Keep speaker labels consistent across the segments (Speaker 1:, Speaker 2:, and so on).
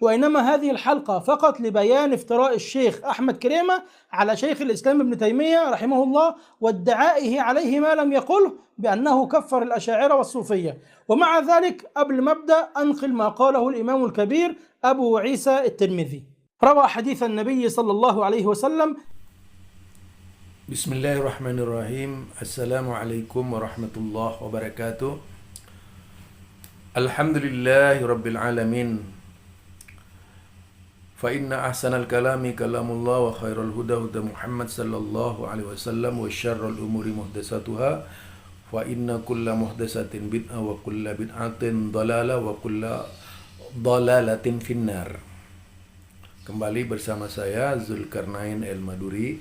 Speaker 1: وإنما هذه الحلقة فقط لبيان افتراء الشيخ أحمد كريمة على شيخ الإسلام ابن تيمية رحمه الله وادعائه عليه ما لم يقله بأنه كفر الأشاعرة والصوفية. ومع ذلك قبل ما أبدأ أنقل ما قاله الإمام الكبير أبو عيسى الترمذي، روى حديث النبي صلى الله عليه وسلم.
Speaker 2: بسم الله الرحمن الرحيم. السلام عليكم ورحمة الله وبركاته. الحمد لله رب العالمين. فإن أحسن الكلام كلام الله وخير الهدى هدى محمد صلى الله عليه وسلم وشر الأمور محدثاتها فإن كل محدثة بدعة وكل بدعة ضلالة وكل ضلالة في النار. Kembali bersama saya Zulkarnain El-Maduri.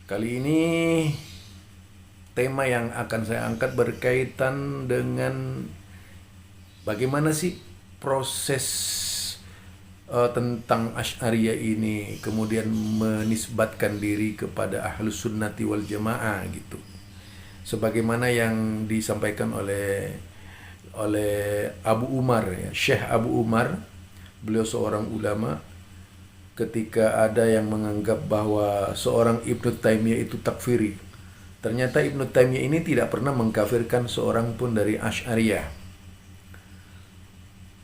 Speaker 2: Kali ini tema yang akan saya angkat berkaitan dengan bagaimana sih proses tentang Asy'ariyah ini kemudian menisbatkan diri kepada Ahlus Sunnati wal Jamaah gitu. Sebagaimana yang disampaikan oleh Abu Umar ya, Syekh Abu Umar, beliau seorang ulama, ketika ada yang menganggap bahwa seorang Ibnu Taimiyah itu takfiri. Ternyata Ibnu Taimiyah ini tidak pernah mengkafirkan seorang pun dari Asy'ariyah.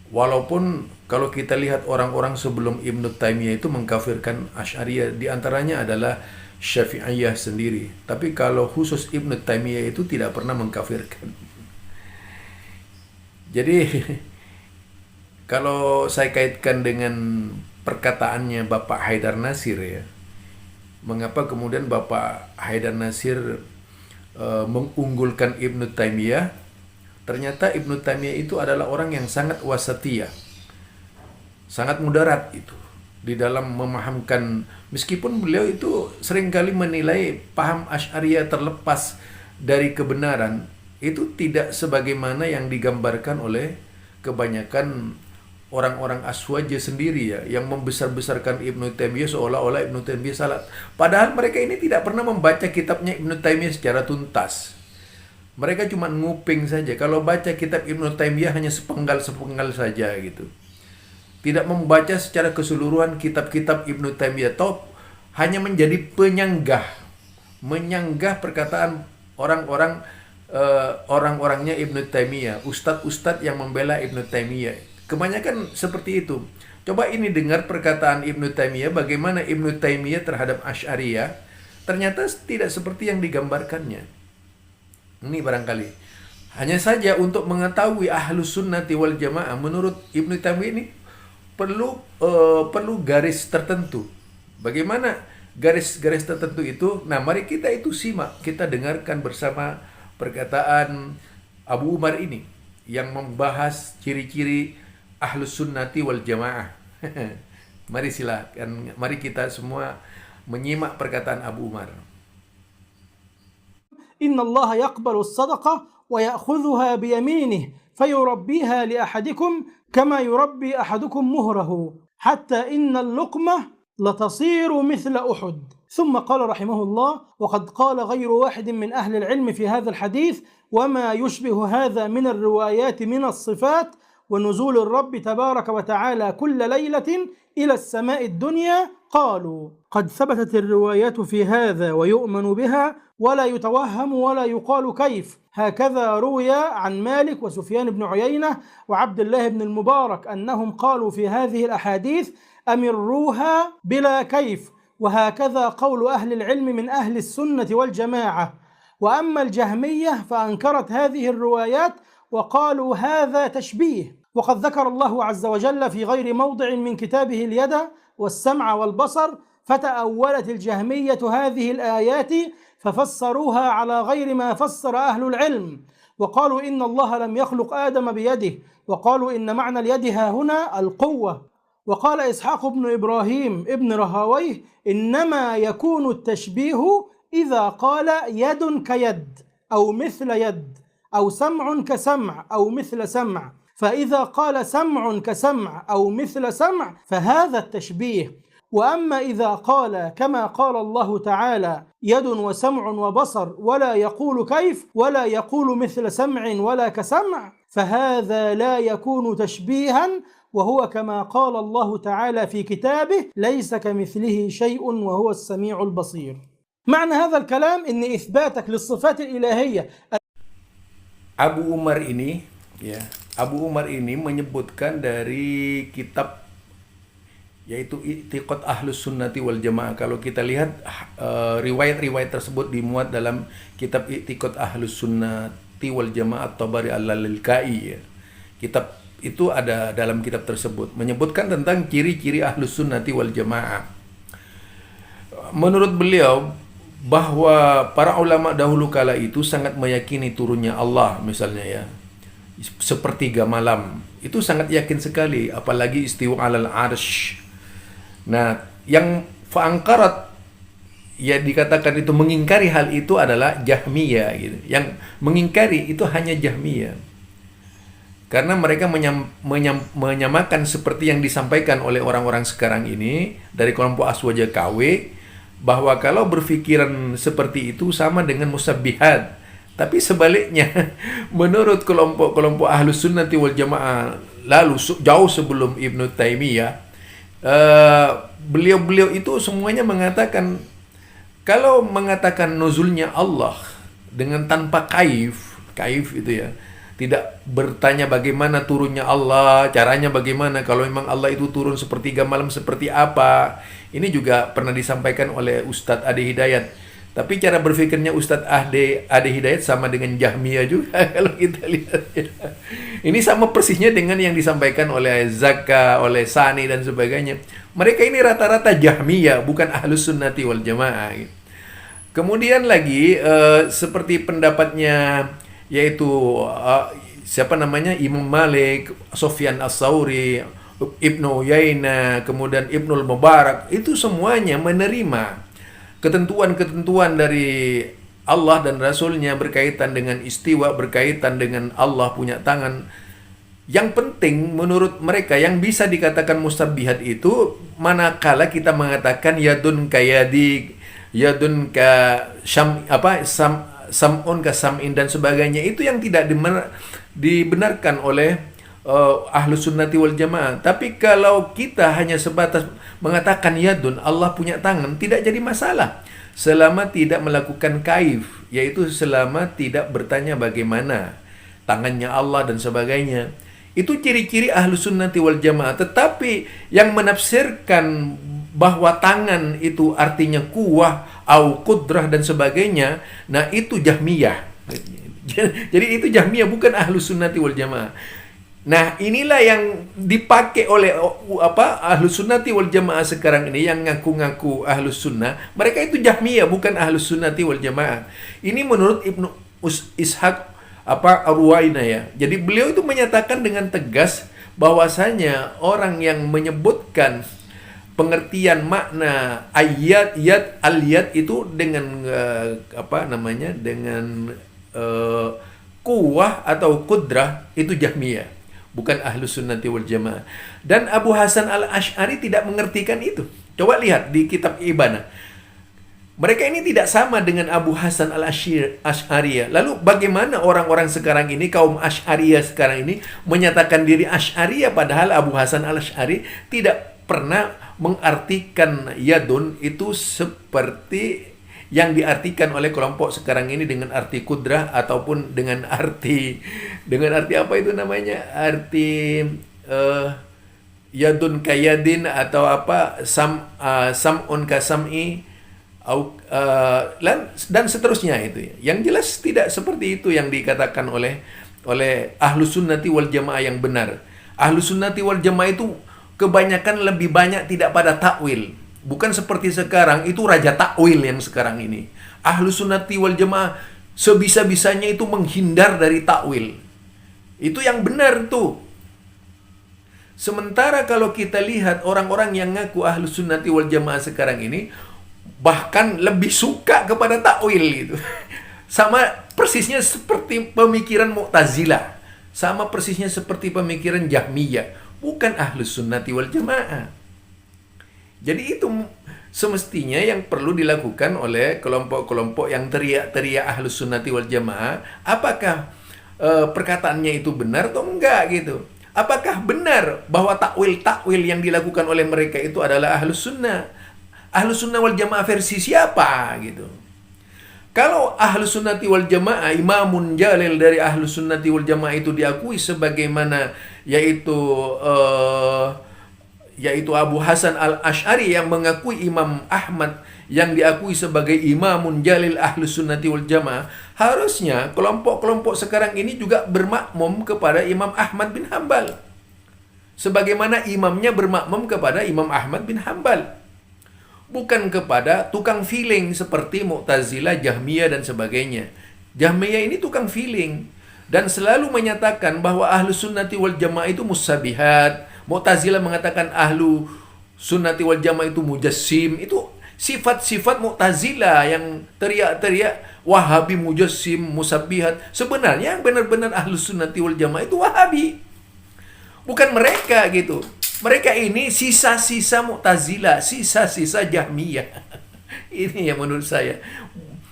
Speaker 2: Walaupun kalau kita lihat orang-orang sebelum Ibnu Taimiyah itu mengkafirkan Asy'ariyah, di antaranya adalah Syafi'iyah sendiri. Tapi kalau khusus Ibnu Taimiyah itu tidak pernah mengkafirkan. Jadi kalau saya kaitkan dengan perkataannya Bapak Haidar Nasir ya, mengapa kemudian Bapak Haidar Nasir mengunggulkan Ibnu Taimiyah? Ternyata Ibnu Taimiyah itu adalah orang yang sangat wasatiyah, sangat mudarat itu di dalam memahamkan, meskipun beliau itu seringkali menilai paham Asy'ariyah terlepas dari kebenaran, itu tidak sebagaimana yang digambarkan oleh kebanyakan orang-orang Aswaja sendiri ya, yang membesar-besarkan Ibnu Taimiyah seolah-olah Ibnu Taimiyah salah. Padahal mereka ini tidak pernah membaca kitabnya Ibnu Taimiyah secara tuntas. Mereka cuma nguping saja. Kalau baca kitab Ibnu Taimiyah hanya sepenggal-sepenggal saja gitu. Tidak membaca secara keseluruhan kitab-kitab Ibnu Taimiyah. Atau hanya menjadi menyanggah perkataan orang-orangnya Ibnu Taimiyah, ustadz-ustadz yang membela Ibnu Taimiyah. Kebanyakan seperti itu. Coba ini dengar perkataan Ibnu Taimiyah, bagaimana Ibnu Taimiyah terhadap Asy'ariyah. Ternyata tidak seperti yang digambarkannya. Ini barangkali hanya saja untuk mengetahui Ahlus Sunnati wal Jamaah, menurut Ibnu Taimiyah ini perlu garis tertentu. Bagaimana garis-garis tertentu itu? Nah, mari kita itu simak, kita dengarkan bersama perkataan Abu Umar ini yang membahas ciri-ciri Ahlus Sunnati wal Jamaah. Mari silakan, mari kita semua menyimak perkataan Abu Umar.
Speaker 1: إن الله يقبل الصدقة ويأخذها بيمينه فيربيها لأحدكم كما يربي أحدكم مهره حتى إن اللقمة لتصير مثل أحد. ثم قال رحمه الله: وقد قال غير واحد من أهل العلم في هذا الحديث وما يشبه هذا من الروايات من الصفات ونزول الرب تبارك وتعالى كل ليلة إلى السماء الدنيا، قالوا: قد ثبتت الروايات في هذا ويؤمن بها ولا يتوهم ولا يقال كيف. هكذا روي عن مالك وسفيان بن عيينة وعبد الله بن المبارك أنهم قالوا في هذه الأحاديث: أمروها بلا كيف. وهكذا قول أهل العلم من أهل السنة والجماعة. وأما الجهمية فأنكرت هذه الروايات وقالوا هذا تشبيه. وقد ذكر الله عز وجل في غير موضع من كتابه اليد والسمع والبصر، فتأولت الجهمية هذه الآيات ففسروها على غير ما فسر أهل العلم، وقالوا إن الله لم يخلق آدم بيده، وقالوا إن معنى اليد ها هنا القوة. وقال إسحاق بن إبراهيم ابن رهاويه: إنما يكون التشبيه إذا قال يد كيد أو مثل يد، أو سمع كسمع أو مثل سمع، فإذا قال سمع كسمع أو مثل سمع فهذا التشبيه. وأما إذا قال كما قال الله تعالى: يد وسمع وبصر، ولا يقول كيف ولا يقول مثل سمع ولا كسمع، فهذا لا يكون تشبيها وهو كما قال الله تعالى في كتابه ليس كمثله شيء وهو السميع البصير. معنى هذا الكلام إن إثباتك للصفات الإلهية
Speaker 2: Abu Umar ini menyebutkan dari kitab yaitu I'tiqad Ahlus Sunnati wal Jamaah. Kalau kita lihat riwayat-riwayat tersebut dimuat dalam kitab I'tiqad Ahlus Sunnati wal Jamaah At-Tabari Al-Lalkai ya. Kitab itu ada dalam kitab tersebut menyebutkan tentang ciri-ciri Ahlus Sunnati wal Jamaah. Menurut beliau bahwa para ulama dahulu kala itu sangat meyakini turunnya Allah misalnya ya. Sepertiga malam. Itu sangat yakin sekali, apalagi istiwa 'alal 'arsy. Nah, yang fa'angkarat ya dikatakan itu mengingkari hal itu adalah Jahmiyah gitu. Yang mengingkari itu hanya Jahmiyah. Karena mereka menyamakan seperti yang disampaikan oleh orang-orang sekarang ini dari kelompok Aswaja KW bahwa kalau berpikiran seperti itu sama dengan musabbihat. Tapi sebaliknya menurut kelompok-kelompok Ahlus Sunnati wal Jamaah lalu jauh sebelum Ibnu Taimiyah beliau-beliau itu semuanya mengatakan kalau mengatakan nuzulnya Allah dengan tanpa kaif itu ya, tidak bertanya bagaimana turunnya Allah, caranya bagaimana, kalau memang Allah itu turun sepertiga malam seperti apa. Ini juga pernah disampaikan oleh Ustadz Ade Hidayat. Tapi cara berpikirnya Ustadz Ade Hidayat sama dengan Jahmiyah juga kalau kita lihat ya. Ini sama persisnya dengan yang disampaikan oleh Zaka, oleh Sani dan sebagainya. Mereka ini rata-rata Jahmiyah, bukan Ahlus Sunnati wal Jamaah. Kemudian lagi seperti pendapatnya yaitu siapa namanya Imam Malik, Sufyan As-Tsauri, Ibnu Uyainah, kemudian Ibnul Mubarak, itu semuanya menerima ketentuan-ketentuan dari Allah dan Rasulnya berkaitan dengan istiwa, berkaitan dengan Allah punya tangan. Yang penting menurut mereka yang bisa dikatakan musabbihat itu manakala kita mengatakan yadun kayadi, yadun ka sam'un ka sam'in dan sebagainya, itu yang tidak dibenarkan oleh Ahlus Sunnati wal Jamaah. Tapi kalau kita hanya sebatas mengatakan yadun, Allah punya tangan, tidak jadi masalah selama tidak melakukan kaif, yaitu selama tidak bertanya bagaimana tangannya Allah dan sebagainya. Itu ciri-ciri Ahlus Sunnati wal Jamaah. Tetapi yang menafsirkan bahwa tangan itu artinya kuwah au qudrah dan sebagainya, nah itu Jahmiyah. Jadi itu Jahmiyah, bukan Ahlus Sunnati wal Jamaah. Nah, inilah yang dipakai oleh Ahlus Sunnati wal Jamaah sekarang ini yang ngaku-ngaku Ahlus Sunnah. Mereka itu Jahmiyah, bukan Ahlus Sunnati wal Jamaah. Ini menurut Ibnu Ishaq Ar-Ruwainah ya. Jadi beliau itu menyatakan dengan tegas bahwasanya orang yang menyebutkan pengertian makna ayat al-yad itu dengan dengan kuwah atau kudrah, itu Jahmiyah, bukan Ahlus Sunnati wal Jamaah. Dan Abu Hasan al-Asy'ari tidak mengertikan itu. Coba lihat di kitab Ibanah. Mereka ini tidak sama dengan Abu Hasan al-Asy'ari. Lalu bagaimana orang-orang sekarang ini, kaum Asy'ariyah sekarang ini menyatakan diri Asy'ariyah padahal Abu Hasan al-Asy'ari tidak pernah mengartikan yadun itu seperti yang diartikan oleh kelompok sekarang ini dengan arti kudrah ataupun dengan arti apa itu namanya? Arti yadun kayadin atau apa sam'un kasam'i dan seterusnya itu ya. Yang jelas tidak seperti itu yang dikatakan oleh Ahlus Sunnati wal Jamaah yang benar. Ahlus Sunnati wal Jamaah itu kebanyakan lebih banyak tidak pada takwil. Bukan seperti sekarang, itu raja takwil yang sekarang ini. Ahlus Sunnati wal Jamaah sebisa-bisanya itu menghindar dari takwil. Itu yang benar tuh. Sementara kalau kita lihat orang-orang yang ngaku Ahlus Sunnati wal Jamaah sekarang ini bahkan lebih suka kepada takwil gitu. Sama persisnya seperti pemikiran Mu'tazilah, sama persisnya seperti pemikiran Jahmiyah, bukan Ahlus Sunnati wal Jamaah. Jadi itu semestinya yang perlu dilakukan oleh kelompok-kelompok yang teriak-teriak Ahlus Sunnati wal Jamaah. Apakah perkataannya itu benar atau enggak gitu. Apakah benar bahwa takwil-takwil yang dilakukan oleh mereka itu adalah ahlus sunnah? Ahlus sunnah wal jamaah versi siapa gitu? Kalau ahlus sunnati wal jamaah, imamun jalil dari ahlus sunnati wal jamaah itu diakui sebagaimana yaitu Abu Hasan al-Ash'ari yang mengakui Imam Ahmad yang diakui sebagai imamun jalil ahlus sunnati wal jamaah, harusnya kelompok-kelompok sekarang ini juga bermakmum kepada Imam Ahmad bin Hambal sebagaimana imamnya bermakmum kepada Imam Ahmad bin Hambal, bukan kepada tukang feeling seperti Mu'tazilah, Jahmiyah dan sebagainya. Jahmiyah ini tukang feeling dan selalu menyatakan bahwa ahlus sunnati wal jamaah itu musabihat. Mu'tazilah mengatakan ahlu sunnati wal jamaah itu mujassim. Itu sifat-sifat Mu'tazilah yang teriak-teriak Wahabi, mujassim, musabihat. Sebenarnya yang benar-benar ahlus sunnati wal jamaah itu Wahabi, bukan mereka gitu. Mereka ini sisa-sisa Mu'tazilah, sisa-sisa Jahmiyah. Ini yang menurut saya.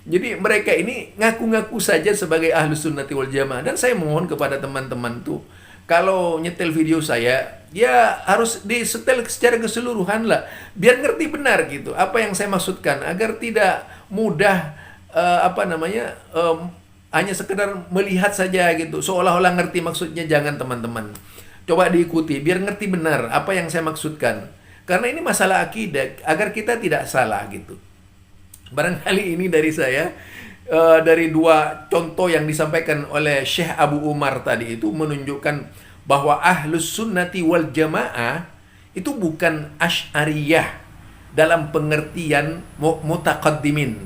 Speaker 2: Jadi mereka ini ngaku-ngaku saja sebagai ahlus sunnati wal jamaah. Dan saya mohon kepada teman-teman tuh, kalau nyetel video saya, ya harus disetel secara keseluruhan lah, biar ngerti benar gitu apa yang saya maksudkan, agar tidak mudah hanya sekedar melihat saja gitu, seolah-olah ngerti maksudnya. Jangan teman-teman, coba diikuti biar ngerti benar apa yang saya maksudkan. Karena ini masalah akidah, agar kita tidak salah gitu. Barangkali ini dari saya, dari dua contoh yang disampaikan oleh Syekh Abu Umar tadi itu menunjukkan bahwa ahlus sunnati wal jamaah itu bukan Asy'ariyah dalam pengertian mutaqaddimin.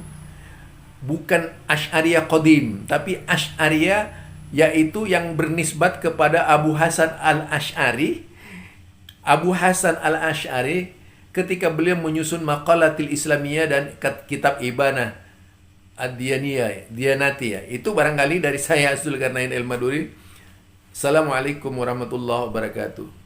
Speaker 2: Bukan Asy'ariyah qadim, tapi Asy'ariyah yaitu yang bernisbat kepada Abu Hasan al-Ash'ari. Abu Hasan al-Ash'ari ketika beliau menyusun Maqalatil Islamiyah dan kitab Ibanah Ad-Diyanatiyah, itu barangkali dari saya Zulkarnain El Maduri. Assalamualaikum warahmatullahi wabarakatuh.